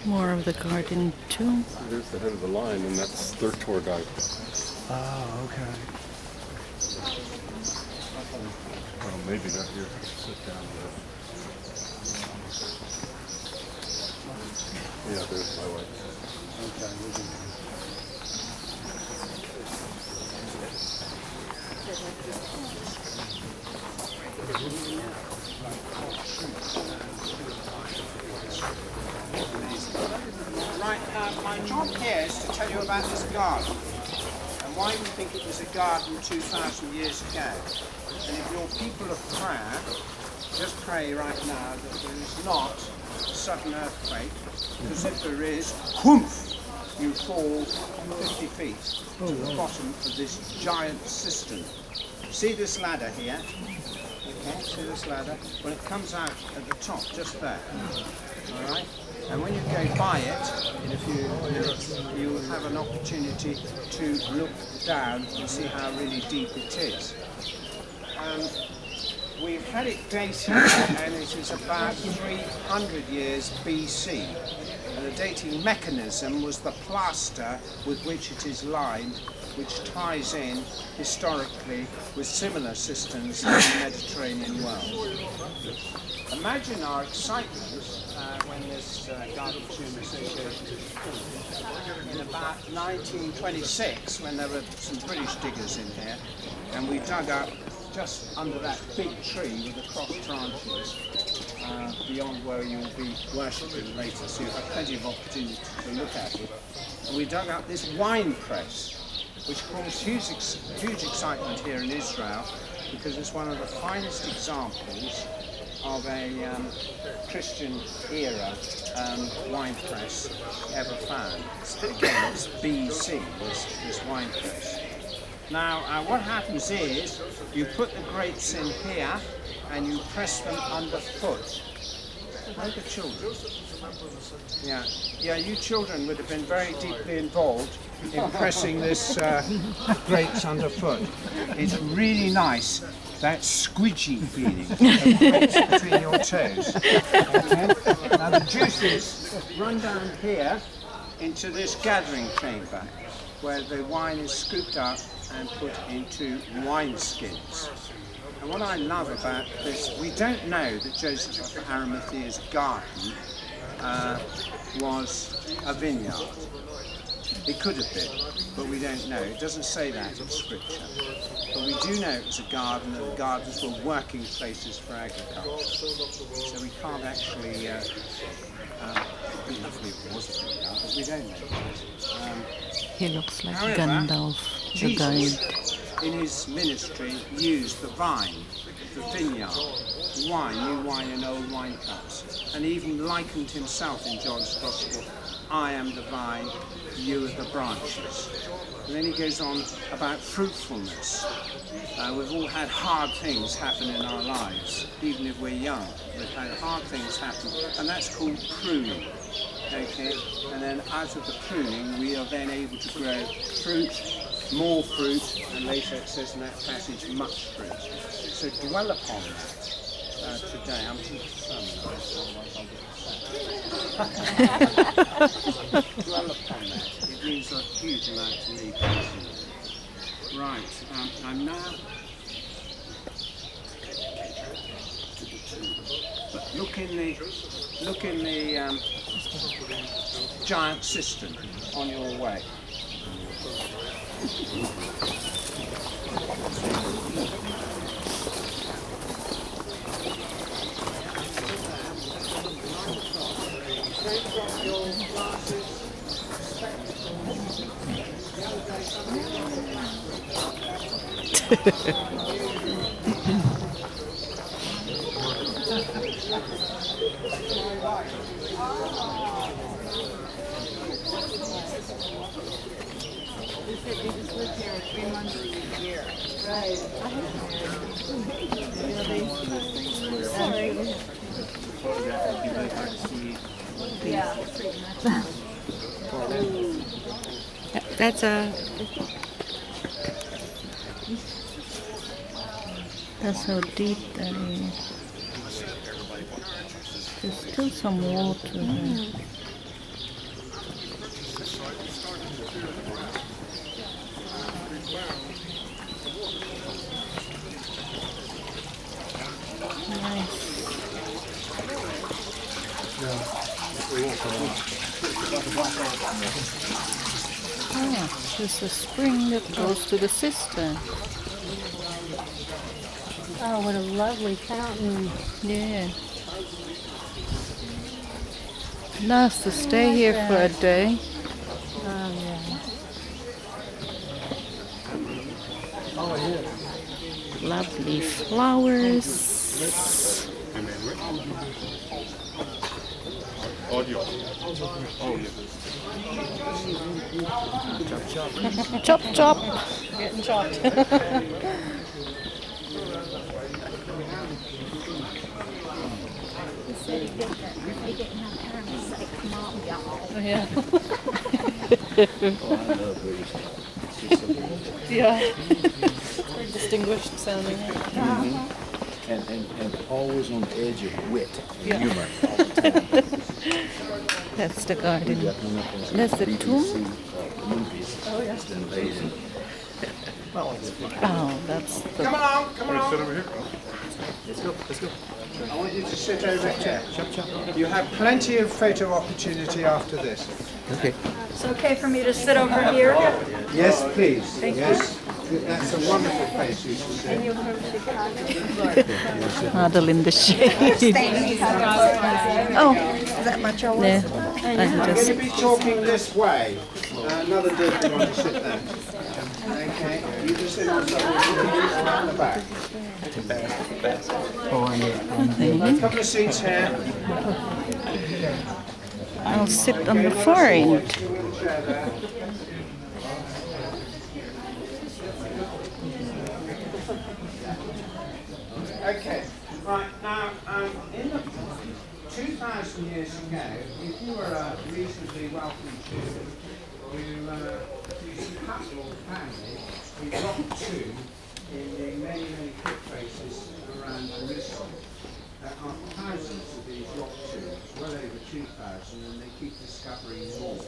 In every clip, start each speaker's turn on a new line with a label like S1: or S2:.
S1: More of the garden too.
S2: There's the head of the line, and that's their tour guide.
S3: Oh, okay.
S2: Well, maybe not here. Sit down there. Yeah, there's my wife.
S3: Okay.
S4: Right, my job here is to tell you about this garden and why we think it was a garden 2,000 years ago. And if you're people of prayer, just pray right now that there is not a sudden earthquake, because if there is, whoomph, you fall 50 feet to the bottom of this giant cistern. See this ladder here? Okay, see this ladder? Well, it comes out at the top, just there. All right? And when you go by it, in a few minutes, you will have an opportunity to look down and see how really deep it is. We've had it dated, and it is about 300 years BC. And the dating mechanism was the plaster with which it is lined, which ties in historically with similar systems in the Mediterranean world. Imagine our excitement when this garden tomb association in about 1926, when there were some British diggers in here, and we dug up just under that big tree with the cross branches beyond where you will be worshipping later, so you have plenty of opportunity to look at it. And we dug up this wine press, which caused huge excitement here in Israel, because it's one of the finest examples of a Christian era wine press ever found. Again, it's BC, this wine press. Now, what happens is you put the grapes in here and you press them underfoot. Where are the children? Yeah, you children would have been very deeply involved in pressing this grapes underfoot. It's really nice, that squidgy feeling of grapes between your toes. Okay? Now the juices run down here into this gathering chamber, where the wine is scooped up and put into wine skins. And what I love about this, we don't know that Joseph of Arimathea's garden was a vineyard. It could have been, but we don't know. It doesn't say that in Scripture. But we do know it was a garden, and the gardens were working places for agriculture. So we can't actually, hopefully it was a vineyard, but we don't know.
S1: He looks like
S4: However,
S1: Gandalf, the guide.
S4: Jesus, in his ministry, used the vine, the vineyard, wine, new wine in old wine cups, and even likened himself in John's Gospel, I am the vine, you are the branches. And then he goes on about fruitfulness. We've all had hard things happen in our lives, even if we're young. We've had hard things happen, and that's called pruning. Okay, and then out of the pruning, we are then able to grow fruit, more fruit, and later it says in that passage, much fruit. So dwell upon that today. I'm teaching some, dwell upon that. It means a huge amount to me personally. Right, I'm now. But look in the giant cistern on your way.
S5: They said they just live here 3 months a year. Right. Sorry. Yeah, pretty much.
S1: That's how deep that is. There's still some water there. Ah, there's a spring that goes to the cistern.
S5: Oh, what a lovely fountain.
S1: Yeah. Nice to stay here for a day.
S5: Oh, yeah.
S1: Lovely flowers.
S2: Audio. Oh, yeah.
S1: Chop chop.
S5: Getting chopped. He didn't have time to say, come on, y'all.
S1: Yeah. Yeah. Very distinguished sounding.
S3: And always on the edge of wit and
S1: Yeah.
S3: humor all the time.
S1: That's the garden.
S3: We got hung up on some
S1: That's the
S3: BBC,
S1: tomb?
S3: movies. Oh, yes. Amazing.
S1: Oh, that's the.
S4: Come along, come
S2: Sit
S4: along.
S2: over here.
S4: I want you to sit over here. You have plenty of photo opportunity after this.
S3: Okay.
S5: It's okay for me to sit over here?
S4: Yes, please. Yes. That's a wonderful place you should sit.
S5: You're from Chicago?
S1: Huddle in the shade. Oh,
S5: Is that my trouble?
S1: yeah.
S4: I'm
S1: I'm
S4: going
S1: just.
S4: to be talking this way. Another different one to sit there. Okay. You just sit on something around the back. A couple of seats here.
S1: I'll sit on the far end.
S4: Chair there. Okay, right, now, in the 2,000 years ago, if you were a reasonably wealthy Jew, you see couple or family, we rock two in the many, many pit places around Jerusalem. There are thousands of these rock tombs, well over 2,000, and they keep discovering more.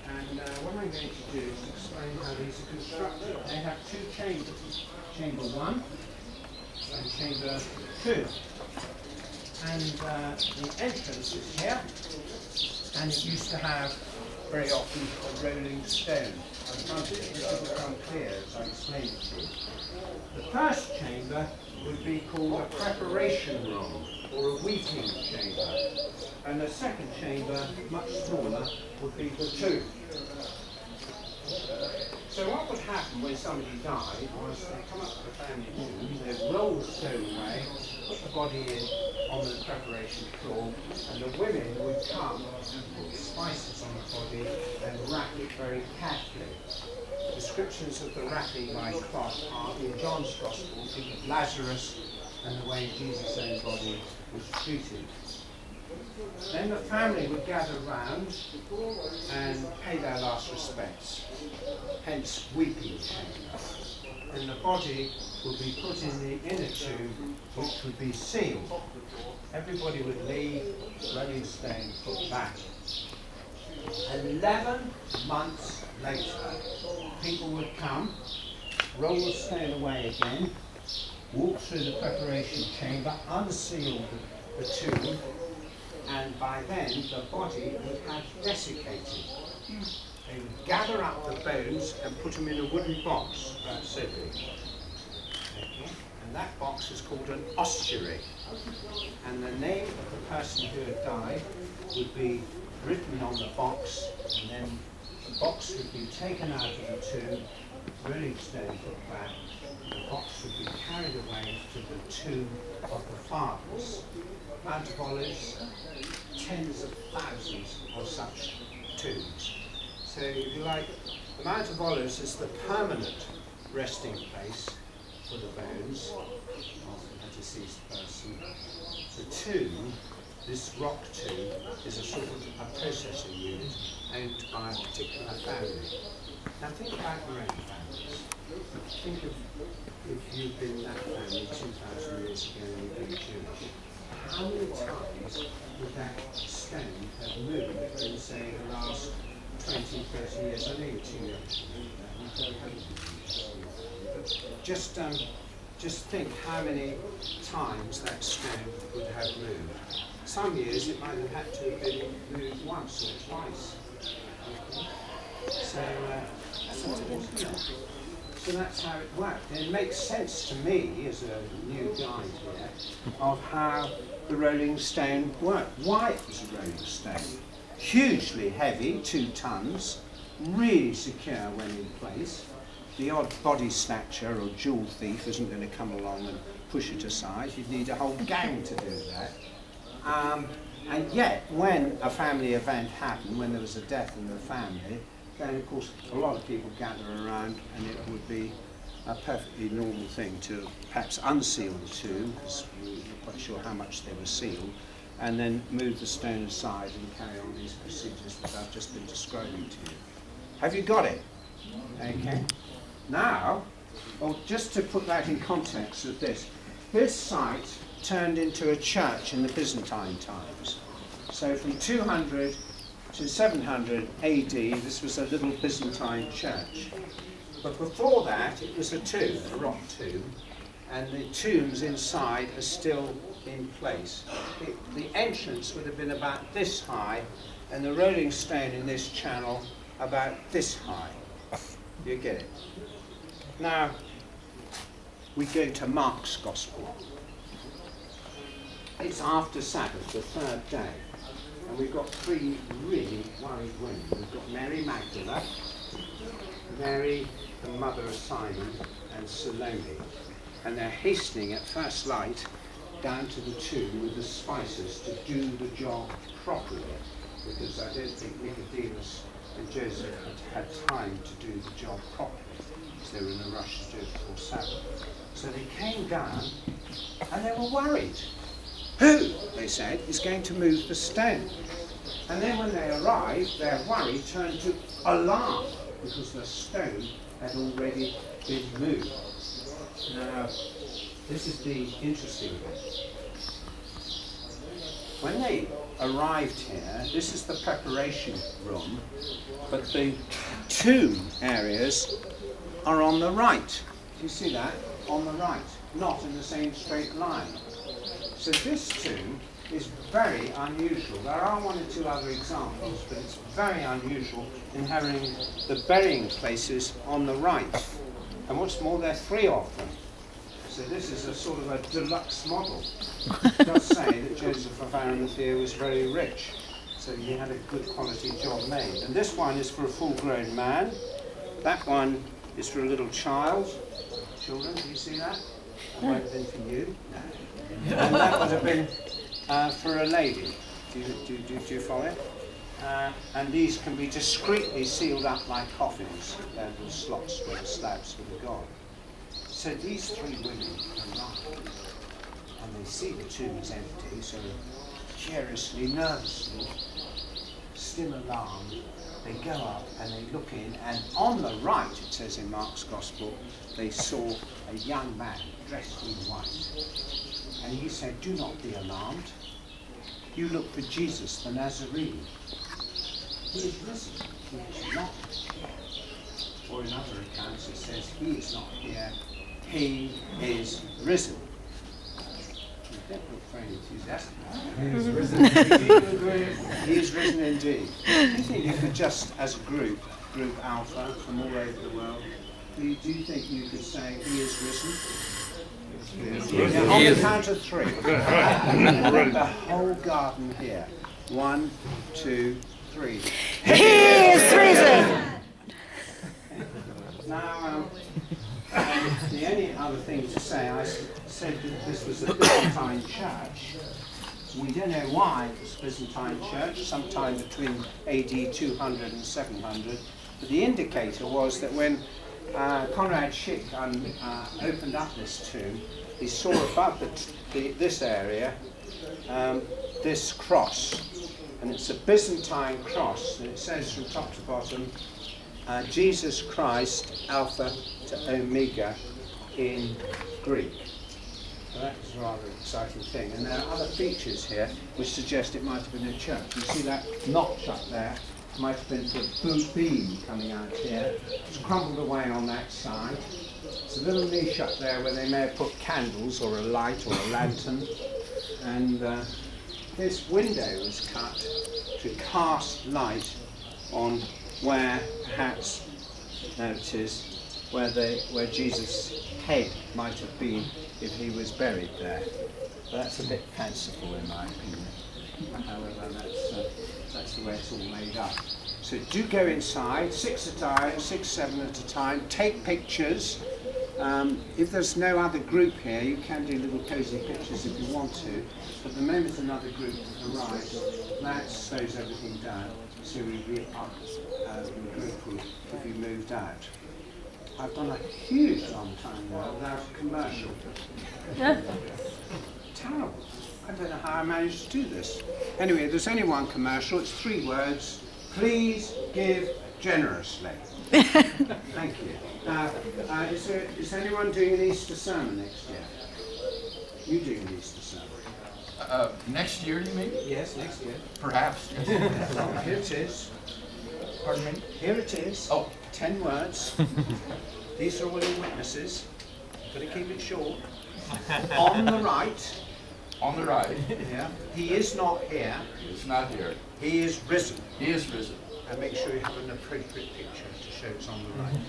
S4: And what I'm going to do is explain how these are constructed. They have two chambers, chamber 1 and chamber 2. And the entrance is here, and it used to have very often a rolling stone in front of it, which will become clear as I explain it to you. The first chamber would be called a preparation room, or a weeping chamber. And the second chamber, much smaller, would be the tomb. So what would happen when somebody died was they come up to the family tomb, they roll the stone away, put the body in on the preparation floor, and the women would come and put spices on the body and wrap it very carefully. Descriptions of the wrapping by cloth are in John's Gospel, of Lazarus and the way Jesus' own body was treated. Then the family would gather round and pay their last respects, hence weeping chamber. And the body would be put in the inner tomb, which would be sealed. Everybody would leave, rolling stone put back. 11 months later, people would come, roll the stone away again, walk through the preparation chamber, unseal the tomb, and by then the body would have desiccated. They would gather up the bones and put them in a wooden box, about so big. Okay. And that box is called an ossuary. And the name of the person who had died would be written on the box, and then the box would be taken out of the tomb, rolling stone put back, the box would be carried away to the tomb of the fathers. Mount of Olives, tens of thousands of such tombs. So if you like, the Mount of Olives is the permanent resting place for the bones of a deceased person. The tomb, this rock tomb, is a sort of a processing unit owned by a particular family. Now think about your own families. Think of if you've been that family 2,000 years ago and you've been Jewish. How many times would that stone have moved in, say, the last 20, 30 years? I know you're too young to do that. Just think how many times that stone would have moved. Some years it might have had to have been moved once or twice. So that's how it worked. And it makes sense to me, as a new guide here, of how the rolling stone worked. Why it was a rolling stone. Hugely heavy, 2 tons, really secure when in place. The odd body snatcher or jewel thief isn't going to come along and push it aside. You'd need a whole gang to do that. And yet, when a family event happened, when there was a death in the family, then of course a lot of people gather around, and it would be a perfectly normal thing to perhaps unseal the tomb, because we weren't quite sure how much they were sealed, and then move the stone aside and carry on these procedures that I've just been describing to you. Have you got it? Okay. Now, well, just to put that in context of this site turned into a church in the Byzantine times. So from 200 to 700 AD, this was a little Byzantine church. But before that, it was a tomb, a rock tomb, and the tombs inside are still in place. The entrance would have been about this high, and the rolling stone in this channel about this high. You get it? Now, we go to Mark's Gospel. It's after Sabbath, the 3rd day, and we've got 3 really worried women. We've got Mary Magdalene, Mary, the mother of Simon, and Salome, and they're hastening at first light down to the tomb with the spices to do the job properly, because I don't think Nicodemus and Joseph had time to do the job properly, because they were in a rush to do it before Sabbath. So they came down, and they were worried. Who, they said, is going to move the stone? And then when they arrived, their worry turned to alarm, because the stone had already been moved. Now, this is the interesting bit. When they arrived here, this is the preparation room, but the tomb areas are on the right. Do you see that? On the right, not in the same straight line. So this tomb is very unusual. There are 1 or 2 other examples, but it's very unusual in having the burying places on the right. And what's more, there are 3 of them. So this is a sort of a deluxe model. It does say that Joseph of Arimathea was very rich, so he had a good quality job made. And this one is for a full-grown man. That one is for a little child. Children, do you see that? That might have been for you. And that would have been for a lady. Do you follow? And these can be discreetly sealed up like coffins. They're the slots where the slabs would have gone. So these 3 women arrive, and they see the tomb is empty, so curiously, nervously, still alarmed, they go up and they look in, and on the right, it says in Mark's Gospel, they saw a young man dressed in white. And he said, "Do not be alarmed. You look for Jesus the Nazarene. He is risen. He is not here." Or in other accounts it says, "He is not here. He is risen." You don't look very enthusiastic. He is risen. He is risen indeed. Do you think you could just, as a group Alpha from all over the world, do you think you could say, "He is risen"? Yeah, on the count of 3. The whole garden here. 1, 2, 3.
S1: He is risen!
S4: Now, the only other thing to say, I said that this was a Byzantine church. We don't know why it was a Byzantine church, sometime between AD 200 and 700. But the indicator was that when Conrad Schick opened up this tomb, he saw above this area this cross. And it's a Byzantine cross, and it says from top to bottom, Jesus Christ, Alpha to Omega in Greek. So that's a rather exciting thing. And there are other features here which suggest it might have been a church. You see that notch up there? Might have been a beam coming out here. It's crumbled away on that side. There's a little niche up there where they may have put candles or a light or a lantern. And this window was cut to cast light on where perhaps, there it is, where Jesus' head might have been if he was buried there. But that's a bit fanciful in my opinion. However, that's the way it's all made up. So do go inside, 6 at a time, 6, 7 at a time, take pictures. If there's no other group here, you can do little cozy pictures if you want to. But the moment another group arrives, that slows everything down. So the group will be moved out. I've done a huge long time now without a commercial. Terrible. I don't know how I managed to do this. Anyway, there's only one commercial. It's 3 words. Please give generously. Thank you. Is anyone doing an Easter sermon next year? You doing an Easter sermon?
S3: Next year, you mean?
S4: Yes, next year.
S3: Perhaps.
S4: Well, here it is.
S3: Pardon me?
S4: Here it is.
S3: Oh.
S4: 10 words. These are all your witnesses. Got to keep it short. On the right.
S3: On the right.
S4: Yeah. He is not here.
S3: He is not here.
S4: He is risen.
S3: He is risen.
S4: And make sure you have an appropriate picture to show it's on the right.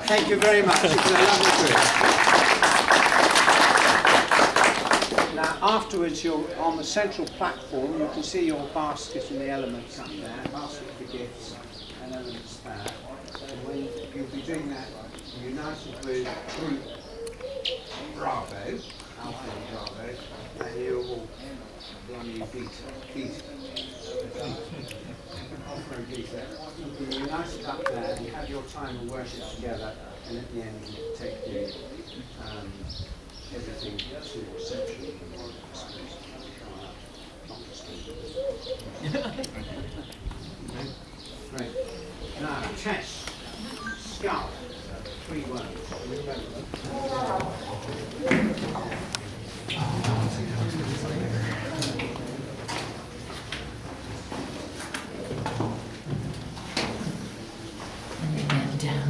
S4: Thank you very much. It's a lovely group. Now, afterwards, you're on the central platform. You can see your basket and the elements up there. Basket for gifts and elements there. And when you'll be doing that, united with group Bravo, Alpha and Bravo, and you will offering Beta. You'll be united up there, you have your time of worship together, and at the end you take the everything to reception. Great. Now, chest, scalp, 3 words.
S6: And down.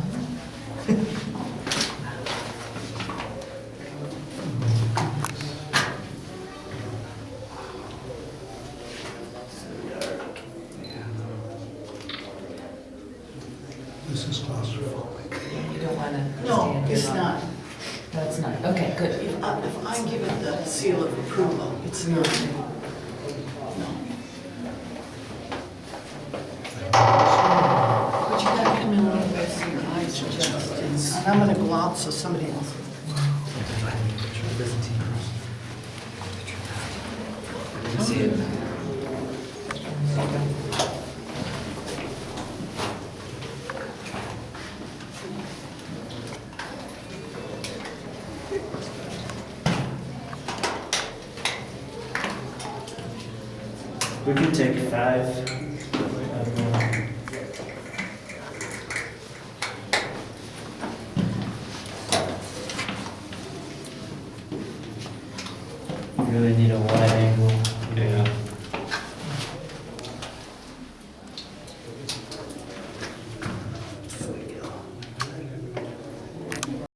S2: This is claustrophobic.
S6: You don't want to.
S7: No, it's not.
S6: No, it's not. Okay, good.
S7: If I give it the seal of approval, it's not. No. But you gotta come in a little bit so your eyes are just, and I'm gonna go out so somebody else.
S6: See it?
S8: We can take 5. You really need a wide angle.